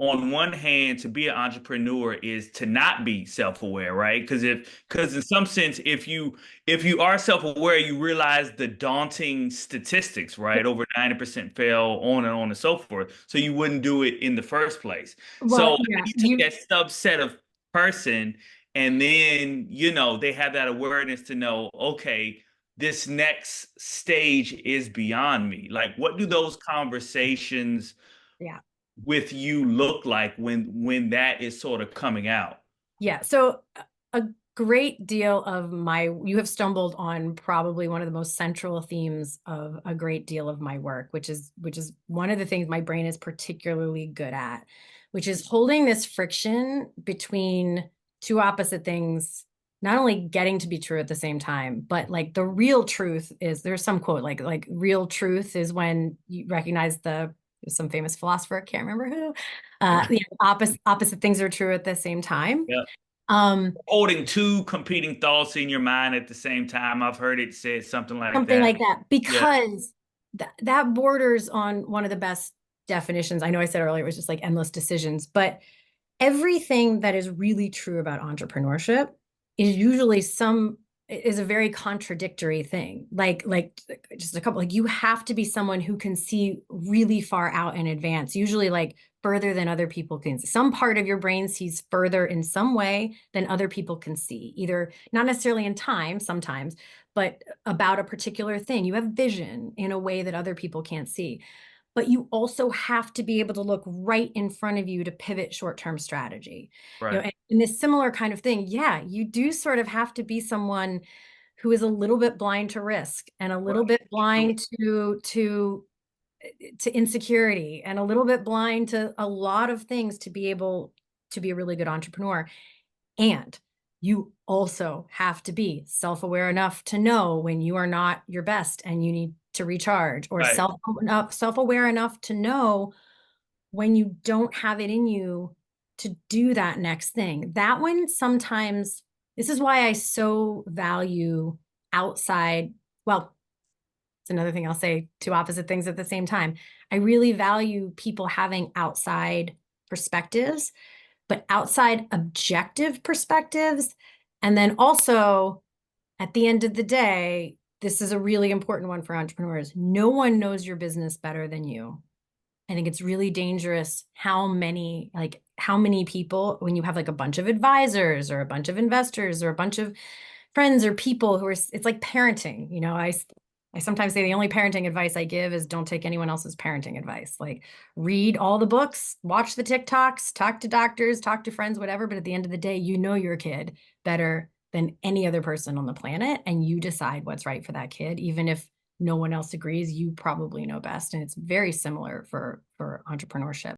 on one hand, to be an entrepreneur is to not be self-aware, right? Because in some sense, if you are self-aware, you realize the daunting statistics, right? Over 90% fail, on and so forth. So you wouldn't do it in the first place. So Well, yeah, you take you that subset of person, and then, they have that awareness to know, okay, this next stage is beyond me. Like, what do those conversations yeah. with you look like when that is sort of coming out? Yeah. So a great deal of you have stumbled on probably one of the most central themes of a great deal of my work, which is one of the things my brain is particularly good at, which is holding this friction between two opposite things, not only getting to be true at the same time, but like the real truth is there's some quote like real truth is when you recognize some famous philosopher, can't remember who, opposite things are true at the same time. Yeah. Um, Holding two competing thoughts in your mind at the same time. I've heard it said something like Something that. like that, Yeah. because that borders on one of the best definitions. I know I said earlier it was just like endless decisions, but everything that is really true about entrepreneurship is a very contradictory thing. Like just a couple, like you have to be someone who can see really far out in advance, usually like further than other people can. Some part of your brain sees further in some way than other people can see, either not necessarily in time sometimes, but about a particular thing. You have vision in a way that other people can't see, but you also have to be able to look right in front of you to pivot short-term strategy. Right. And in this similar kind of thing, yeah, you do sort of have to be someone who is a little bit blind to risk and a little Right. bit blind to insecurity and a little bit blind to a lot of things to be able to be a really good entrepreneur. And you also have to be self-aware enough to know when you are not your best and you need to recharge, or Right. self-aware enough to know when you don't have it in you to do that next thing. That one sometimes, this is why I so value outside, well, it's another thing I'll say, two opposite things at the same time. I really value people having outside perspectives, but outside objective perspectives. And then also, at the end of the day, this is a really important one for entrepreneurs. No one knows your business better than you. I think it's really dangerous how many people, when you have like a bunch of advisors or a bunch of investors or a bunch of friends or people who are, it's like parenting. I sometimes say the only parenting advice I give is don't take anyone else's parenting advice. Like, read all the books, watch the TikToks, talk to doctors, talk to friends, whatever. But at the end of the day, you know your kid better than any other person on the planet, and you decide what's right for that kid, even if no one else agrees. You probably know best, and it's very similar for entrepreneurship.